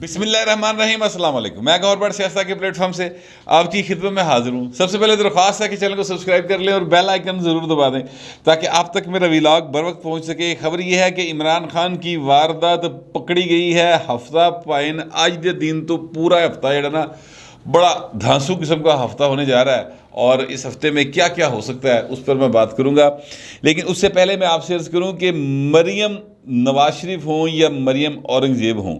بسم اللہ الرحمن الرحیم، السلام علیکم۔ میں گور بٹ سیاستہ کے پلیٹ فارم سے آپ کی خدمت میں حاضر ہوں۔ سب سے پہلے درخواست ہے کہ چینل کو سبسکرائب کر لیں اور بیل آئیکن ضرور دبا دیں تاکہ آپ تک میرا ویلاگ بر وقت پہنچ سکے۔ خبر یہ ہے کہ عمران خان کی واردات پکڑی گئی ہے۔ ہفتہ پائن آج دے دن تو پورا ہفتہ جڑا نا بڑا دھانسو قسم کا ہفتہ ہونے جا رہا ہے، اور اس ہفتے میں کیا کیا ہو سکتا ہے اس پر میں بات کروں گا۔ لیکن اس سے پہلے میں آپ سے عرض کروں کہ مریم نواز شریف ہوں یا مریم اورنگزیب ہوں،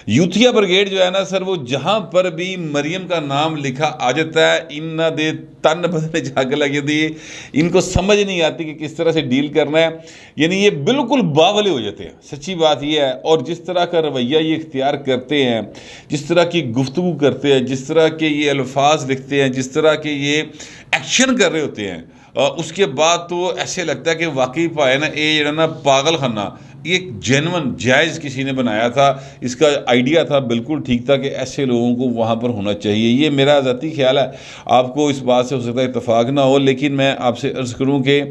یوتھیا بریگیڈ جو ہے نا سر، وہ جہاں پر بھی مریم کا نام لکھا آ جاتا ہے ان دے تن بدنے جاگ لگے دی، ان کو سمجھ نہیں آتی کہ کس طرح سے ڈیل کرنا ہے۔ یعنی یہ بالکل باولے ہو جاتے ہیں، سچی بات یہ ہے۔ اور جس طرح کا رویہ یہ اختیار کرتے ہیں، جس طرح کی گفتگو کرتے ہیں، جس طرح کے یہ الفاظ لکھتے ہیں، جس طرح کے یہ ایکشن کر رہے ہوتے ہیں، اس کے بعد تو ایسے لگتا ہے کہ واقعی پائے نا یہ جڑا نا پاگل خانہ ایک جینون جائز کسی نے بنایا تھا۔ اس کا آئیڈیا تھا، بالکل ٹھیک تھا کہ ایسے لوگوں کو وہاں پر ہونا چاہیے۔ یہ میرا ذاتی خیال ہے، آپ کو اس بات سے ہو سکتا ہے اتفاق نہ ہو، لیکن میں آپ سے عرض کروں کہ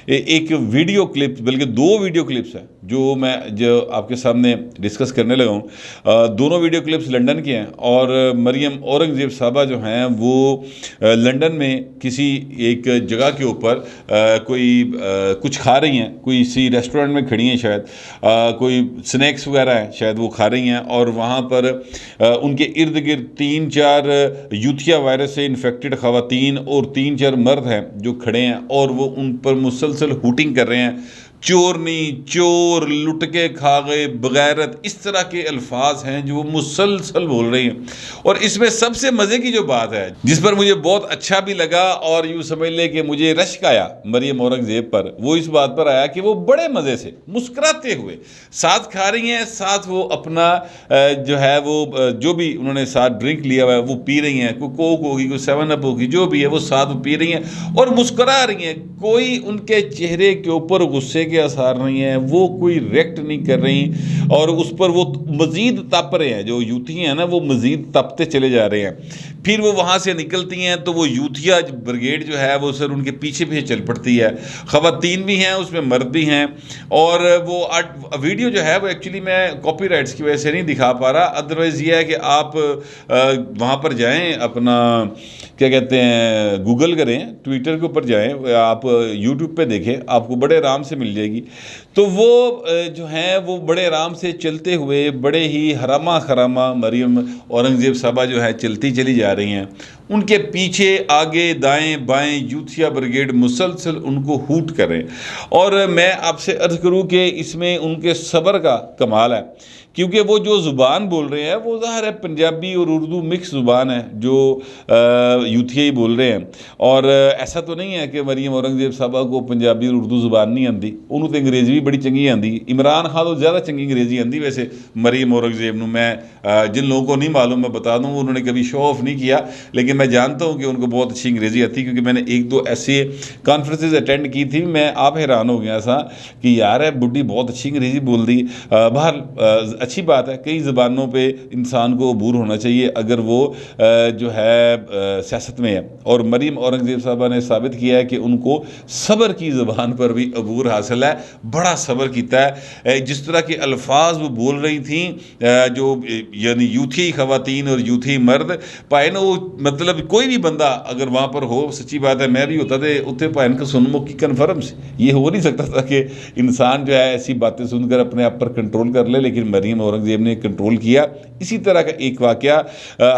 ایک ویڈیو کلپ، بلکہ دو ویڈیو کلپس ہیں جو آپ کے سامنے ڈسکس کرنے لگا ہوں۔ دونوں ویڈیو کلپس لنڈن کے ہیں، اور مریم اورنگزیب صاحبہ جو ہیں وہ لنڈن میں کسی ایک جگہ کے اوپر کوئی کچھ کھا رہی ہیں، کوئی اسی ریسٹورنٹ میں کھڑی ہیں، شاید کوئی سنیکس وغیرہ ہیں، شاید وہ کھا رہی ہیں، اور وہاں پر ان کے ارد گرد 3-4 یوتھیا وائرس سے انفیکٹڈ خواتین اور 3-4 مرد ہیں جو کھڑے ہیں، اور وہ ان پر مسلسل ہوٹنگ کر رہے ہیں، چورنی، چور، لٹ کے کھا گئے، بغیرت، اس طرح کے الفاظ ہیں جو وہ مسلسل بول رہے ہیں۔ اور اس میں سب سے مزے کی جو بات ہے، جس پر مجھے بہت اچھا بھی لگا اور یوں سمجھ لے کہ مجھے رشک آیا مریم اورنگزیب پر، وہ اس بات پر آیا کہ وہ بڑے مزے سے مسکراتے ہوئے ساتھ کھا رہی ہیں، ساتھ وہ اپنا جو ہے وہ جو بھی انہوں نے ساتھ ڈرنک لیا ہوا ہے وہ پی رہی ہیں، کوئی کوک ہوگی، کوئی 7 اپ ہوگی، جو بھی ہے وہ ساتھ پی رہی ہیں اور مسکرا رہی ہیں۔ کوئی ان کے چہرے کے اوپر غصے کے آثار نہیں ہیں، وہ کوئی ریکٹ نہیں کر رہی، اور اس پر وہ مزید تپ رہے ہیں۔ جو یوتھی ہیں نا وہ مزید تپتے چلے جا رہے ہیں۔ پھر وہ وہاں سے نکلتی ہیں تو وہ یوتھیا بریگیڈ جو ہے وہ سر ان کے پیچھے پیچھے چل پڑتی ہے۔ خواتین بھی ہیں، اس میں مرد بھی ہیں، اور وہ ویڈیو جو ہے وہ ایکچولی میں کاپی رائٹس کی وجہ سے نہیں دکھا پا رہا، ادروائز یہ ہے کہ آپ وہاں پر جائیں، اپنا کیا کہتے ہیں گوگل کریں، ٹویٹر کے اوپر جائیں، آپ یوٹیوب پہ دیکھیں، آپ کو بڑے آرام سے مل جائے گی۔ تو وہ جو ہیں وہ بڑے آرام سے چلتے ہوئے بڑے ہی حرامہ خرامہ مریم اورنگزیب صاحبہ جو ہے چلتی چلی جا رہی ہیں، ان کے پیچھے آگے دائیں بائیں یوتھیا بریگیڈ مسلسل ان کو ہوٹ کریں۔ اور میں آپ سے عرض کروں کہ اس میں ان کے صبر کا کمال ہے، کیونکہ وہ جو زبان بول رہے ہیں وہ ظاہر ہے پنجابی اور اردو مکس زبان ہے جو یوتھیا ہی بول رہے ہیں، اور ایسا تو نہیں ہے کہ مریم اورنگزیب صاحبہ کو پنجابی اور اردو زبان نہیں آتی، انہوں تو انگریزی بھی بڑی چنگی آتی۔ عمران خان تو زیادہ چنگی انگریزی آتی ویسے مریم اورنگزیب نو، میں جن لوگوں کو نہیں معلوم میں بتا دوں، انہوں نے کبھی شو آف نہیں کیا، لیکن میں جانتا ہوں کہ ان کو بہت اچھی انگریزی آتی، کیونکہ میں نے 1-2 ایسے کانفرنسز اٹینڈ کی تھی، میں آپ حیران ہو گیا تھا کہ یار ہے بڈھی بہت اچھی انگریزی بول دی۔ باہر اچھی بات ہے، کئی زبانوں پہ انسان کو عبور ہونا چاہیے اگر وہ جو ہے سیاست میں ہے، اور مریم اورنگزیب صاحبہ نے ثابت کیا ہے کہ ان کو صبر کی زبان پر بھی عبور حاصل ہے، بڑا صبر کیتا ہے۔ جس طرح کے الفاظ وہ بول رہی تھیں، جو یعنی یوتھی خواتین اور یوتھی مرد پائے نا، وہ مطلب کوئی بھی بندہ اگر وہاں پر ہو، سچی بات ہے میں بھی ہوتا تھے اتنے پائن کا سن مک کی کنفرم سے یہ ہو نہیں سکتا تھا کہ انسان جو ہے ایسی باتیں سن کر اپنے آپ پر کنٹرول کر لے، لیکن مریم اورنگزیب نے کنٹرول کیا۔ اسی طرح کا ایک واقعہ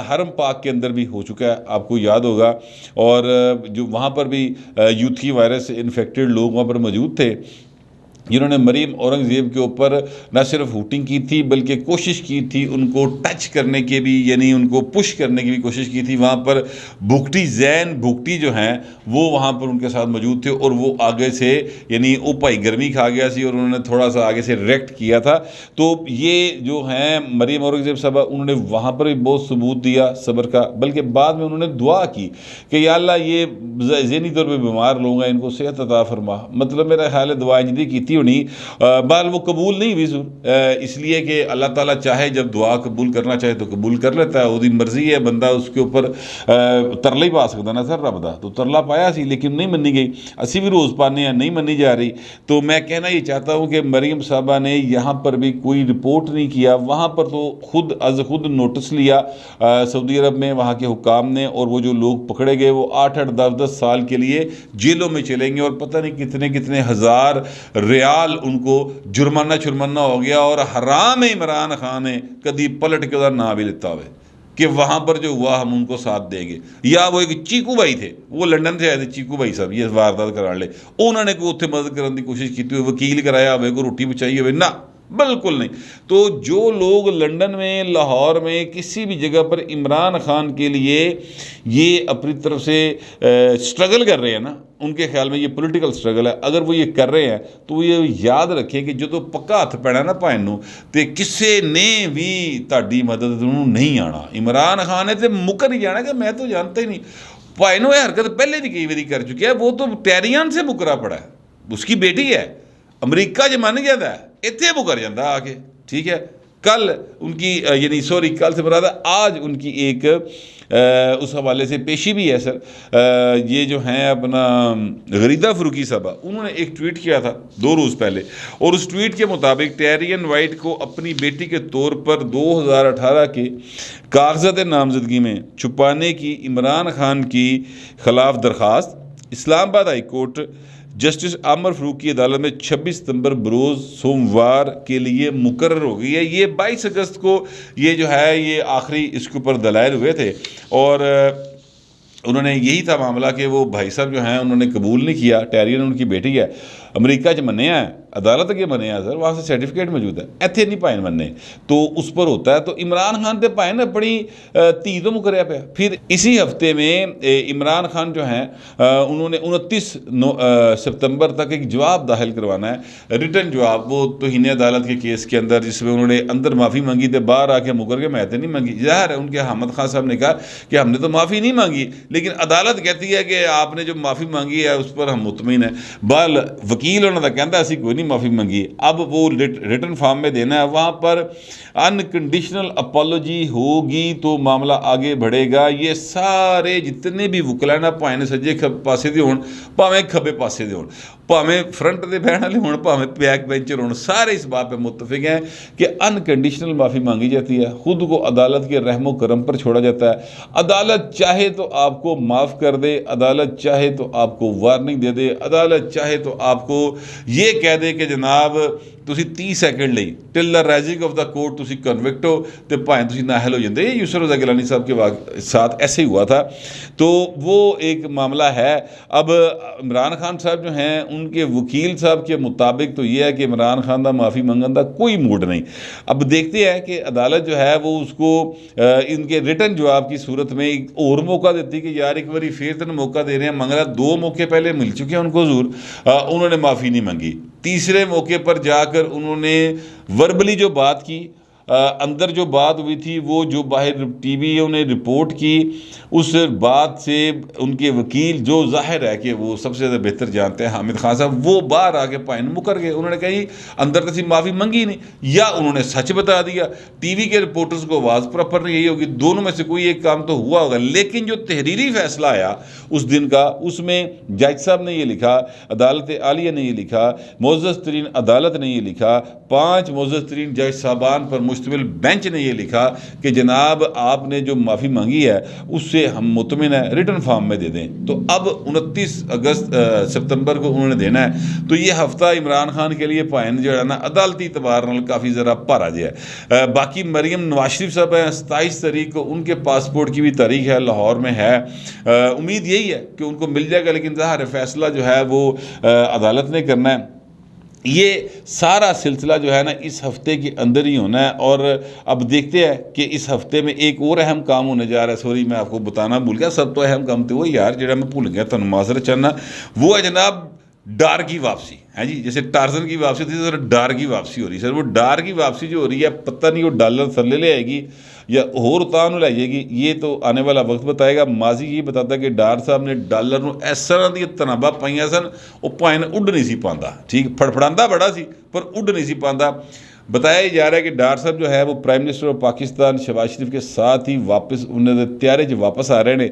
حرم پاک کے اندر بھی ہو چکا ہے، آپ کو یاد ہوگا، اور جو وہاں پر بھی یوتھی وائرس سے انفیکٹڈ لوگ وہاں پر موجود تھے، جنہوں نے مریم اورنگزیب کے اوپر نہ صرف ہوٹنگ کی تھی بلکہ کوشش کی تھی ان کو ٹچ کرنے کے بھی، یعنی ان کو پش کرنے کی بھی کوشش کی تھی۔ وہاں پر بھگٹی زین بھگٹی جو ہیں وہ وہاں پر ان کے ساتھ موجود تھے، اور وہ آگے سے یعنی اوپائی گرمی کھا گیا سی اور انہوں نے تھوڑا سا آگے سے ریکٹ کیا تھا۔ تو یہ جو ہیں مریم اورنگزیب صاحبہ، انہوں نے وہاں پر بھی بہت ثبوت دیا صبر کا، بلکہ بعد میں انہوں نے دعا کی کہ یا اللہ یہ ذہنی طور پہ بیمار لوگ ہیں، ان کو صحت عطا فرما۔ مطلب میرا خیال ہے دعا جدی کی تھی، ہونی بال وہ قبول نہیں ہوئی ضرور اس لیے کہ اللہ تعالیٰ چاہے جب دعا قبول کرنا چاہے تو قبول کر لیتا ہے، وہ مرضی ہے، بندہ اس کے اوپر ترلا ہی پا سکتا نا سر رب دا، تو ترلا پایا سی لیکن نہیں منی گئی، اسی بھی روز پانے ہیں نہیں منی جا رہی۔ تو میں کہنا یہ چاہتا ہوں کہ مریم صاحبہ نے یہاں پر بھی کوئی رپورٹ نہیں کیا، وہاں پر تو خود نوٹس لیا سعودی عرب میں وہاں کے حکام نے، اور وہ جو لوگ پکڑے گئے وہ 8-8 10-10 سال کے لیے جیلوں میں چلیں گے، اور پتہ نہیں کتنے کتنے ہزار ریال ان کو جرمانہ ہو گیا، اور حرام عمران خان نے کدی پلٹ کے ادھر نہ بھی لیتا ہوئے کہ وہاں پر جو ہوا ہم ان کو ساتھ دیں گے۔ یا وہ ایک چیکو بھائی تھے، وہ لنڈن سے آئے تھے، چیکو بھائی صاحب یہ واردات کرا لے، انہوں نے کوئی اتنے مدد کرنے کی کوشش کی ہوئی، وکیل کرایا ہوئے، کوئی روٹی بچائی ہوئے، نہ بالکل نہیں۔ تو جو لوگ لنڈن میں لاہور میں کسی بھی جگہ پر عمران خان کے لیے یہ اپنی طرف سے سٹرگل کر رہے ہیں نا، ان کے خیال میں یہ پولیٹیکل سٹرگل ہے، اگر وہ یہ کر رہے ہیں تو یہ یاد رکھیں کہ جو تو پکا ہاتھ پینا نا پائن نو تے کسے نے بھی تہاڈی مدد نہیں آنا۔ عمران خان نے تے مکر ہی جانا کہ میں تو جانتا ہی نہیں، پائن نو یہ حرکت پہلے بھی کئی باری کر چکا ہے، وہ تو ٹیریان سے مکرا پڑا ہے، اس کی بیٹی ہے، امریکہ جو من گیا تھا اتنے مکر جاتا آ کے، ٹھیک ہے۔ کل ان کی یعنی سوری کل سے مراد ہے آج ان کی ایک اس حوالے سے پیشی بھی ہے سر، یہ جو ہیں اپنا غریدہ فروقی صاحبہ، انہوں نے ایک ٹویٹ کیا تھا 2 روز پہلے، اور اس ٹویٹ کے مطابق ٹیرین وائٹ کو اپنی بیٹی کے طور پر 2018 کے کاغذات نامزدگی میں چھپانے کی عمران خان کی خلاف درخواست اسلام آباد ہائی کورٹ جسٹس عامر فاروق کی عدالت میں 26 ستمبر بروز سوموار کے لیے مقرر ہو گئی ہے۔ یہ 22 اگست کو یہ جو ہے یہ آخری اس کے اوپر دلائل ہوئے تھے، اور انہوں نے یہی تھا معاملہ کہ وہ بھائی صاحب جو ہیں انہوں نے قبول نہیں کیا، ٹیرین ان کی بیٹی ہے، امریکہ چ منیا ہے، عدالت کے منیا سر، وہاں سے سرٹیفکیٹ موجود ہے، ایتھے نہیں پائن مننے، تو اس پر ہوتا ہے۔ تو عمران خان تے پائن اپنی تھی تو مکریا پیا۔ پھر اسی ہفتے میں عمران خان جو ہیں انہوں نے 29 ستمبر تک ایک جواب داخل کروانا ہے، ریٹن جواب، وہ توہین عدالت کے کیس کے اندر، جس میں انہوں نے اندر معافی مانگی تھے، باہر آ کے مکر کے میں تے نہیں مانگی۔ ظاہر ہے ان کے حامد خان صاحب نے کہا کہ ہم نے تو معافی نہیں مانگی، لیکن عدالت کہتی ہے کہ آپ نے جو معافی مانگی ہے اس پر ہم مطمئن ہیں۔ بال وکیل انہوں نے کہتا ہے اسی کوئی نہیں معافی مانگی، اب وہ ریٹن فارم میں دینا ہے، وہاں پر انکنڈیشنل اپالوجی ہوگی تو معاملہ آگے بڑھے گا۔ یہ سارے جتنے بھی وکلا نا پائیں سجے پاسے دے ہون، پاویں کھبے پاسے دے ہون، پاویں فرنٹ دے بہن والے ہون، پاویں بیک بینچر ہون، سارے اس بات پہ متفق ہیں کہ انکنڈیشنل معافی مانگی جاتی ہے، خود کو عدالت کے رحم و کرم پر چھوڑا جاتا ہے۔ عدالت چاہے تو آپ کو معاف کر دے، عدالت چاہے تو آپ کو وارننگ دے دے، عدالت چاہے تو آپ کو یہ کہہ دے کہ جناب تسی 30 سیکنڈ لئی till the rising of the court تسی کنوکٹ ہو تے بھائیں تسی نااہل ہو جاندے۔ یہ یسر رضا گیلانی صاحب کے ساتھ ایسے ہی ہوا تھا، تو وہ ایک معاملہ ہے۔ اب عمران خان صاحب جو ہیں ان کے وکیل صاحب کے مطابق تو یہ ہے کہ عمران خان دا معافی منگن دا کوئی موڈ نہیں۔ اب دیکھتے ہیں کہ عدالت جو ہے وہ اس کو ان کے ریٹن جواب کی صورت میں ایک اور موقع دیتی کہ یار ایک باری پھر تن موقع دے رہے ہیں، منگلا 2 موقع پہلے مل چکے ہیں ان کو حضور، انہوں نے معافی نہیں مانگی۔ تیسرے موقع پر جا کر انہوں نے وربلی جو بات کی، اندر جو بات ہوئی تھی، وہ جو باہر ٹی وی نے رپورٹ کی، اس بات سے ان کے وکیل جو ظاہر ہے کہ وہ سب سے زیادہ بہتر جانتے ہیں حامد خان صاحب، وہ باہر آ کے پائن مکر گئے۔ انہوں نے کہا اندر تسی معافی منگی نہیں، یا انہوں نے سچ بتا دیا، ٹی وی کے رپورٹرز کو آواز پراپر نہیں یہی ہوگی، دونوں میں سے کوئی ایک کام تو ہوا ہوگا۔ لیکن جو تحریری فیصلہ آیا اس دن کا، اس میں جج صاحب نے یہ لکھا، عدالت عالیہ نے یہ لکھا، معزز ترین عدالت نے یہ لکھا، 5 معزز ترین جج صاحبان پر مشتمل بینچ نے یہ لکھا کہ جناب آپ نے جو معافی مانگی ہے اس سے ہم مطمئن ہیں، ریٹن فارم میں دے دیں۔ تو اب 29 ستمبر کو انہوں نے دینا ہے۔ تو یہ ہفتہ عمران خان کے لیے پائن جو ہے نا عدالتی اعتبار نال کافی ذرا بھارا جہا ہے۔ باقی مریم نواز شریف صاحب ہیں، 27 تاریخ کو ان کے پاسپورٹ کی بھی تاریخ ہے، لاہور میں ہے، امید یہی ہے کہ ان کو مل جائے گا، لیکن ظاہر فیصلہ جو ہے وہ عدالت نے کرنا ہے۔ یہ سارا سلسلہ جو ہے نا اس ہفتے کے اندر ہی ہونا ہے، اور اب دیکھتے ہیں کہ اس ہفتے میں ایک اور اہم کام ہونے جا رہا ہے۔ سوری میں آپ کو بتانا بھول گیا، سب تو اہم کام تھے وہ یار جڑا میں بھول گیا تمہیں معذرت چاہنا، وہ ہے جناب ڈار کی واپسی ہے جی۔ جیسے ٹارزن کی واپسی تھی، سر ڈار کی واپسی ہو رہی ہے۔ سر وہ ڈار کی واپسی جو ہو رہی ہے، پتہ نہیں وہ ڈالر تھلے لے آئے گی یا ਹੋਰ ਉਤਾਂ ਨੂੰ ਲੈ ਜਾਏਗੀ, یہ تو آنے والا وقت بتائے گا. ماضی یہ بتاتا کہ ڈار صاحب نے ڈالر ਨੂੰ ਇਸ ਤਰ੍ਹਾਂ ਦੀਆਂ ਤਨਾਬਾਂ ਪਾਈਆਂ ਸਨ, ਉਹ ਭਾਵੇਂ ਉੱਡ ਨਹੀਂ ਸੀ ਪਾਉਂਦਾ, ਠੀਕ ਫੜਫੜਾਉਂਦਾ ਬੜਾ ਸੀ ਪਰ ਉੱਡ نہیں سی ਪਾਉਂਦਾ. بتایا جا رہا ہے کہ ڈار صاحب جو ہے وہ prime minister of Pakistan Shehbaz Sharif کے ساتھ ہی واپس انہیں تیارے جو واپس آ رہے ہیں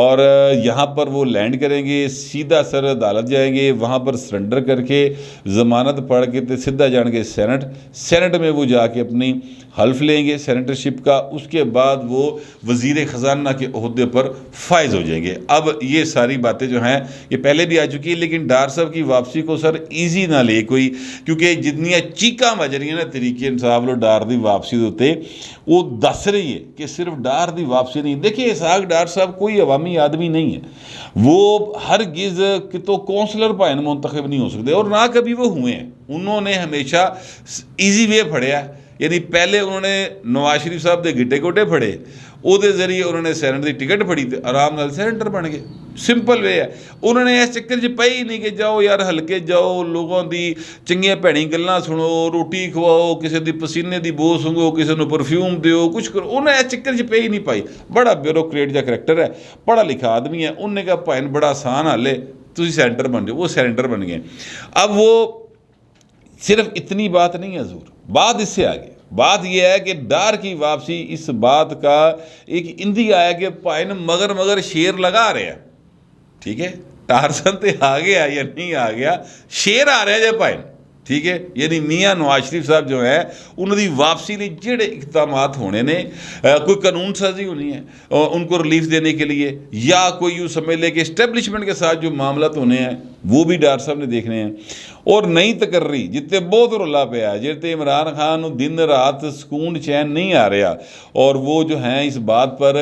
اور یہاں پر وہ لینڈ کریں گے, سیدھا سر عدالت جائیں گے, وہاں پر سرنڈر کر کے ضمانت پڑھ کے سیدھا جان گے سینٹ میں وہ جا کے اپنی حلف لیں گے سینیٹرشپ کا. اس کے بعد وہ وزیر خزانہ کے عہدے پر فائز ہو جائیں گے. اب یہ ساری باتیں جو ہیں یہ پہلے بھی آ چکی ہیں, لیکن ڈار صاحب کی واپسی کو سر ایزی نہ لے کوئی, کیونکہ جتنی چیکاں بج رہی ہیں نا ਤਰੀਕੇ ਇਨਸਾਫ ਲੋ ਡਾਰ ਦੀ ਵਾਪਸੀ ਦੇ ਉੱਤੇ, ਉਹ ਦੱਸ ਰਹੀ ਹੈ کہ صرف ڈار دی واپسی نہیں. دیکھیں اسحاق ڈار صاحب کوئی عوامی آدمی نہیں ہے, وہ ہرگز کتوں کونسلر پائن منتخب نہیں ہو سکتے اور نہ کبھی وہ ہوئے ہیں. انہوں نے ہمیشہ ایزی وے پھڑیا, یعنی پہلے انہوں نے نواز شریف صاحب دے گٹے گوٹے پھڑے, وہ دے ذریعے انہوں نے سینٹ دی ٹکٹ پھڑی تے آرام نال سینٹر بن گئے. سمپل وے ہے. انہوں نے اس چکر 'ਚ پئی ہی نہیں کہ جاؤ یار ہلکے جاؤ, لوگوں دی چنگیاں بھੈਣੀ ਗੱਲਾਂ ਸੁਣੋ, ਰੋਟੀ ਖਵਾਓ, ਕਿਸੇ ਦੀ ਪਸੀਨੇ ਦੀ ਬੋ ਸੁੰਘੋ, ਕਿਸੇ ਨੂੰ ਪਰਫਿਊਮ ਦਿਓ, ਕੁਛ ਕਰੋ. ਉਹਨੇ ਇਸ ਚੱਕਰ 'ਚ ਪਈ ਨਹੀਂ ਪਾਈ. ਬੜਾ ਬਿਊਰੋਕਰੇਟ ਜਿਹਾ ਕਰੈਕਟਰ ਹੈ, ਪੜ੍ਹਾ ਲਿਖਾ ਆਦمی ہے. ਉਹਨੇ کہا ਭਾਈ ਬੜਾ ਆਸਾਨ ਹਾਲੇ ਤੁਸੀਂ سینٹر بن جاؤ. وہ سینٹر بن گئے. اب وہ صرف اتنی بات نہیں ہے حضور, بات اس سے آگے. بات یہ ہے کہ ڈار کی واپسی اس بات کا ایک اندھی آیا کہ پائن مگر شیر لگا رہے ہیں, ٹھیک ہے, ٹارسن تے آ گیا یا نہیں آ گیا, شیر آ رہے جے پائن, ٹھیک ہے. یعنی میاں نواز شریف صاحب جو ہیں انہوں دی واپسی لیے جڑے اقدامات ہونے نے, کوئی قانون سازی ہونی ہے ان کو ریلیف دینے کے لیے, یا کوئی یوں سمجھ لے کہ اسٹیبلشمنٹ کے ساتھ جو معاملات ہونے ہیں وہ بھی ڈار صاحب نے دیکھنے ہیں. اور نئی تقرری جتنے بہت رلا پیا, جتنے عمران خان دن رات سکون چین نہیں آ رہا, اور وہ جو ہیں اس بات پر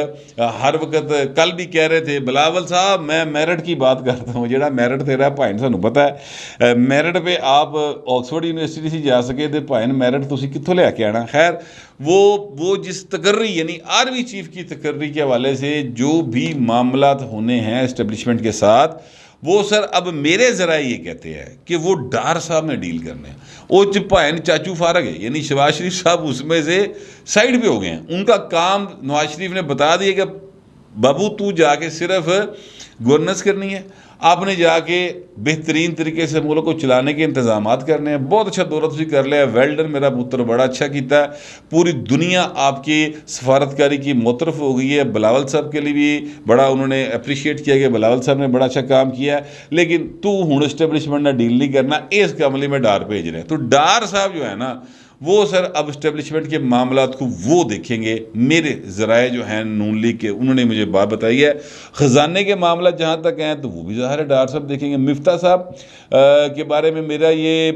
ہر وقت کل بھی کہہ رہے تھے بلاول صاحب میں میرٹ کی بات کرتا ہوں. جہاں میرٹ تیرا بھائن سانوں پتہ ہے, میرٹ پہ آپ آکسفورڈ یونیورسٹی سے جا سکے تو بھائن میرٹ تسی کتوں لے کے آنا. خیر وہ جس تقرری یعنی آرمی چیف کی تقرری کے حوالے سے جو بھی معاملات ہونے ہیں اسٹیبلشمنٹ کے ساتھ, وہ سر اب میرے ذرائع یہ کہتے ہیں کہ وہ ڈار صاحب میں ڈیل کرنے ہیں. وہ بھائن چاچو فارغ ہے, یعنی شہباز شریف صاحب اس میں سے سائڈ پہ ہو گئے ہیں. ان کا کام نواز شریف نے بتا دیا کہ بابو تو جا کے صرف گورننس کرنی ہے, آپ نے جا کے بہترین طریقے سے ملک کو چلانے کے انتظامات کرنے ہیں. بہت اچھا دورہ تسی کر لیا, ویلڈن میرا پتر بڑا اچھا کیتا ہے. پوری دنیا آپ کی سفارتکاری کی مترف ہو گئی ہے. بلاول صاحب کے لیے بھی بڑا انہوں نے اپریشیٹ کیا کہ بلاول صاحب نے بڑا اچھا کام کیا ہے, لیکن تو ہوں اسٹیبلشمنٹ نہ ڈیل نہیں کرنا, اس کے عملے میں ڈار بھیج رہے ہیں. تو ڈار صاحب جو ہے نا وہ سر اب اسٹیبلشمنٹ کے معاملات کو وہ دیکھیں گے. میرے ذرائع جو ہیں نون لیگ کے انہوں نے مجھے بات بتائی ہے. خزانے کے معاملات جہاں تک ہیں تو وہ بھی ظاہر ہے ڈار صاحب دیکھیں گے. مفتاح صاحب کے بارے میں میرا یہ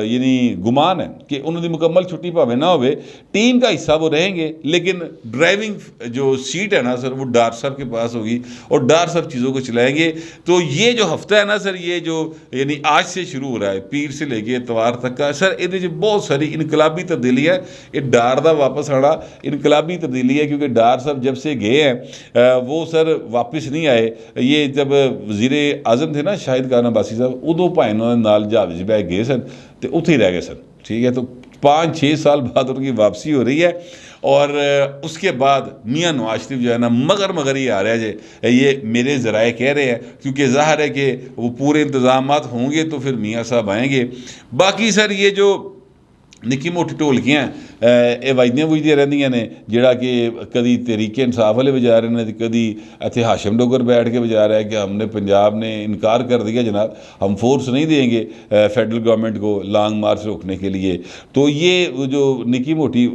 یعنی گمان ہے کہ انہوں نے مکمل چھٹی پاوے نہ ہوئے, ٹیم کا حصہ وہ رہیں گے, لیکن ڈرائیونگ جو سیٹ ہے نا سر وہ ڈار صاحب کے پاس ہوگی اور ڈار صاحب چیزوں کو چلائیں گے. تو یہ جو ہفتہ ہے نا سر, یہ جو یعنی آج سے شروع ہو رہا ہے پیر سے لے کے اتوار تک کا, سر یہ بہت ساری انقلابی تبدیلی ہے. یہ ڈار دا واپس آنا انقلابی تبدیلی ہے, کیونکہ ڈار صاحب جب سے گئے ہیں وہ سر واپس نہیں آئے. یہ جب وزیر اعظم تھے نا شاہد خان عباسی صاحب, ادو بھائی انہوں نے نال جہاز بہ گئے سن تو اتنے ہی رہ گئے سن, ٹھیک ہے. تو 5-6 سال بعد ان کی واپسی ہو رہی ہے, اور اس کے بعد میاں نواز شریف جو ہے نا مگر ہی آ رہا ہے. یہ میرے ذرائع کہہ رہے ہیں, کیونکہ ظاہر ہے کہ وہ پورے انتظامات ہوں گے تو پھر میاں صاحب آئیں گے. باقی سر یہ جو نکی موٹی ٹولکیاں یہ وجدیاں وجدیاں رہندیاں نے, جڑا کہ کدی تحریک انصاف والے بجا رہے ہیں, کدی اتنے ہاشم ڈوگر بیٹھ کے بجا رہا ہے کہ ہم نے پنجاب نے انکار کر دیا جناب, ہم فورس نہیں دیں گے فیڈرل گورنمنٹ کو لانگ مارچ روکنے کے لیے. تو یہ جو نکی موٹی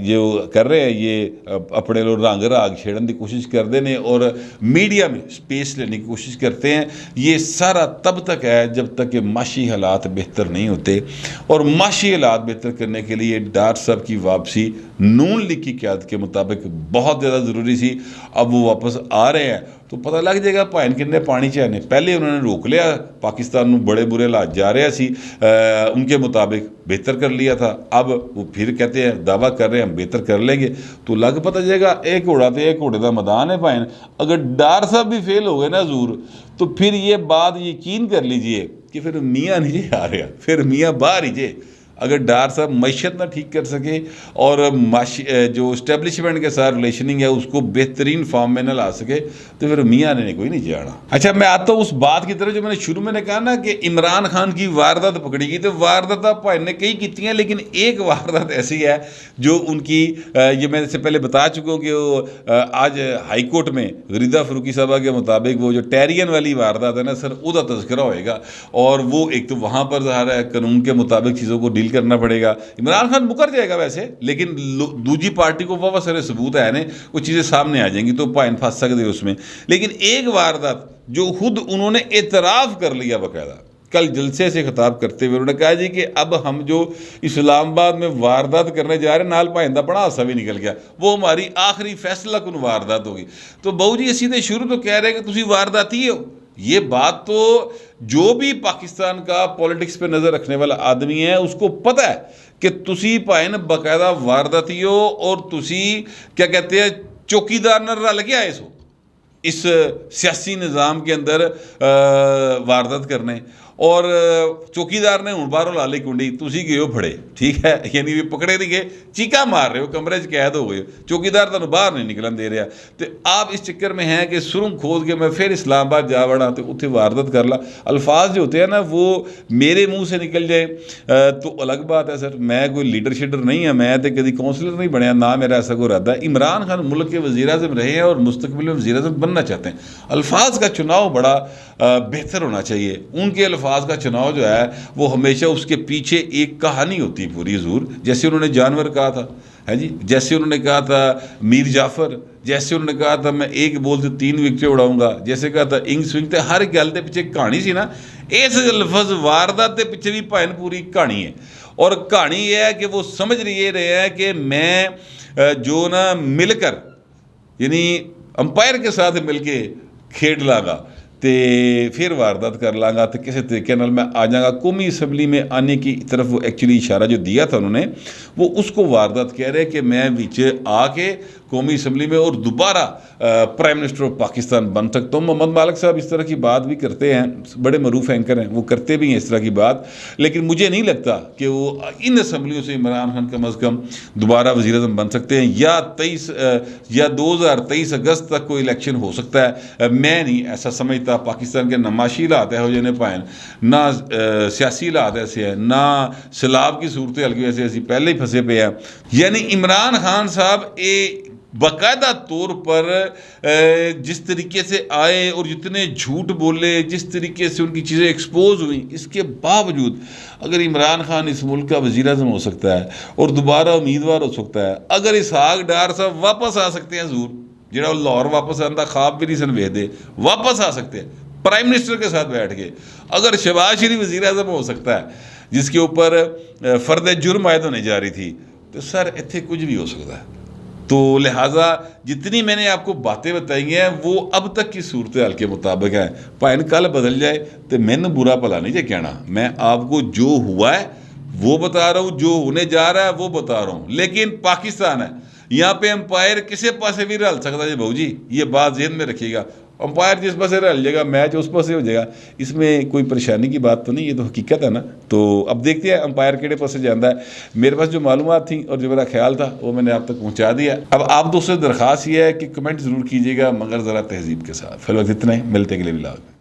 جو کر رہے ہیں یہ اپنے لوگ رنگ راگ چھیڑن کی کوشش کرتے ہیں اور میڈیا میں سپیس لینے کی کوشش کرتے ہیں. یہ سارا تب تک ہے جب تک کہ معاشی حالات بہتر نہیں ہوتے, اور معاشی حالات بہتر کرنے کے لیے ڈار صاحب کی واپسی نون لیگ کی قیادت کے مطابق بہت زیادہ ضروری سی. اب وہ واپس آ رہے ہیں تو پتہ لگ جائے گا بھائن کنے پانی چاہنے. پہلے انہوں نے روک لیا پاکستان نو, بڑے برے حالات جا رہے سی, ان کے مطابق بہتر کر لیا تھا. اب وہ پھر کہتے ہیں دعویٰ کر رہے ہیں ہم بہتر کر لیں گے. تو لگ پتہ جائے گا ایک گھوڑا تو ایک گھوڑے کا میدان ہے بھائن. اگر ڈار صاحب بھی فیل ہو گئے نا حضور, تو پھر یہ بات یقین کر لیجئے کہ پھر میاں نہیں آ رہا, پھر میاں باہر ہی جے. اگر ڈار صاحب معیشت نہ ٹھیک کر سکے اور جو اسٹیبلشمنٹ کے ساتھ ریلیشننگ ہے اس کو بہترین فارم میں نہ لا سکے تو پھر میاں نے کوئی نہیں جانا۔ اچھا میں آتا ہوں اس بات کی طرف جو میں نے شروع میں نے کہا نا کہ عمران خان کی واردات پکڑی گئی، تو واردات بھائی نے کئی کی ہیں، لیکن ایک واردات ایسی ہے جو ان کی یہ میں سے پہلے بتا چکا ہوں کہ وہ آج ہائی کورٹ میں غریدہ فروقی صاحبہ کے مطابق وہ جو ٹیرین والی واردات ہے نا سر، وہ دا تذکرہ ہوئے گا، اور وہ ایک تو وہاں پر ظاہر ہے قانون کے مطابق چیزوں کو ڈیل کرنا پڑے گا۔ عمران خان مکر جائے گا ویسے، لیکن دوسری پارٹی کو وہ سارے ثبوت ہے نہیں، وہ چیزیں سامنے آ جائیں گی تو پائن پھنس سکتے اس میں۔ لیکن ایک واردات جو خود انہوں نے اعتراف کر لیا باقاعدہ، کل جلسے سے خطاب کرتے ہوئے انہوں نے کہا جی کہ اب ہم جو اسلام آباد میں واردات کرنے جا رہے ہیں، نال پائندہ بڑا حصہ بھی نکل گیا، وہ ہماری آخری فیصلہ کن واردات ہوگی۔ تو بہو جی سیدھے شروع تو کہہ رہے ہیں کہ تسی وارداتی ہو۔ یہ بات تو جو بھی پاکستان کا پولیٹکس پہ نظر رکھنے والا آدمی ہے اس کو پتہ ہے کہ تسی پائن باقاعدہ وارداتی ہو، اور تسی کیا کہتے ہیں چوکیدار نہ رل کے آئے سو اس سیاسی نظام کے اندر واردات کرنے، اور چوکیدار نے ہوں باہروں لا لی کنڈی، تسی گئے ہو پھڑے، ٹھیک ہے، یعنی بھی پکڑے نہیں گئے، چیکا مار رہے ہو، کمرے چ قید ہو گئے، چوکیدار تمہیں باہر نہیں نکلن دے رہا، تو آپ اس چکر میں ہیں کہ سرنگ کھود کے میں پھر اسلام آباد جا بڑا تو اتنے واردات کر لا۔ الفاظ جو ہوتے ہیں نا وہ میرے منہ سے نکل جائے تو الگ بات ہے سر، میں کوئی لیڈر شیڈر نہیں ہے، میں تو کبھی کونسلر نہیں بنیا، نہ میرا ایسا کوئی ارادہ ہے۔ عمران خان ملک کے وزیر اعظم رہے ہیں اور مستقبل میں وزیر اعظم بننا چاہتے ہیں، الفاظ کا چناؤ بڑا بہتر ہونا چاہیے۔ ان کے الفاظ کا چناؤ جو ہے وہ ہمیشہ اس کے پیچھے ایک کہانی ہوتی پوری حضور، جیسے انہوں نے جانور کہا تھا ہے جی، جیسے انہوں نے کہا تھا میر جعفر، جیسے انہوں نے کہا تھا میں ایک بول سے 3 وکٹیں اڑاؤں گا، جیسے کہا تھا انگ سوئنگ، تے ہر گل دے پیچھے کہانی سی نا، اس لفظ واردات دے پیچھے بھی پائن پوری کہانی ہے، اور کہانی یہ ہے کہ وہ سمجھ رہے ہیں کہ میں جو نا مل کر یعنی امپائر کے ساتھ مل کے کھیڈ لاں گا تے پھر واردات کر لاں گا، تو کسی طریقے نال میں آ جاؤں گا۔ قومی اسمبلی میں آنے کی طرف وہ ایکچولی اشارہ جو دیا تھا انہوں نے، وہ اس کو واردات کہہ رہے کہ میں وچ آ کے قومی اسمبلی میں اور دوبارہ پرائم منسٹر آف پاکستان بن سکتا ہوں۔ محمد مالک صاحب اس طرح کی بات بھی کرتے ہیں، بڑے معروف اینکر ہیں، وہ کرتے بھی ہیں اس طرح کی بات، لیکن مجھے نہیں لگتا کہ وہ ان اسمبلیوں سے عمران خان کم از کم دوبارہ وزیر اعظم بن سکتے ہیں، یا 2023 اگست تک کوئی الیکشن ہو سکتا ہے، میں نہیں ایسا سمجھتا۔ پاکستان کے نماشی حالات ہو جانے پائیں، نہ سیاسی حالات ایسے ہیں، نہ سیلاب کی صورتحال کی وجہ سے پہلے ہی پھنسے پہ ہیں۔ یعنی عمران خان صاحب باقاعدہ طور پر جس طریقے سے آئے اور جتنے جھوٹ بولے، جس طریقے سے ان کی چیزیں ایکسپوز ہوئیں، اس کے باوجود اگر عمران خان اس ملک کا وزیر اعظم ہو سکتا ہے اور دوبارہ امیدوار ہو سکتا ہے، اگر اسحاق ڈار صاحب واپس آ سکتے ہیں ضرور، جہاں لاہور واپس آتا خواب بھی نہیں سن ویخ دے، واپس آ سکتے ہیں پرائم منسٹر کے ساتھ بیٹھ کے، اگر شہباز شریف وزیر اعظم ہو سکتا ہے جس کے اوپر فرد جرم عائد ہونے جا رہی تھی، تو سر اتنے کچھ بھی ہو سکتا ہے۔ تو لہٰذا جتنی میں نے آپ کو باتیں بتائی ہیں وہ اب تک کی صورتحال کے مطابق ہیں، پائن کل بدل جائے تو میں نے برا بھلا نہیں جائے کہنا، میں آپ کو جو ہوا ہے وہ بتا رہا ہوں، جو ہونے جا رہا ہے وہ بتا رہا ہوں۔ لیکن پاکستان ہے، یہاں پہ امپائر کسی پاسے بھی رل سکتا ہے بہو جی، یہ بات ذہن میں رکھیے گا، امپائر جس پاسے رل جائے گا میچ اس پاسے ہو جائے گا، اس میں کوئی پریشانی کی بات تو نہیں، یہ تو حقیقت ہے نا۔ تو اب دیکھتے ہیں امپائر کیڑے پاسے جانا ہے۔ میرے پاس جو معلومات تھیں اور جو میرا خیال تھا وہ میں نے آپ تک پہنچا دیا۔ اب آپ دوستوں سے درخواست یہ ہے کہ کمنٹ ضرور کیجیے گا، مگر ذرا تہذیب کے ساتھ۔ فی الوقت اتنا ہی، ملتے اگلے ولاگ۔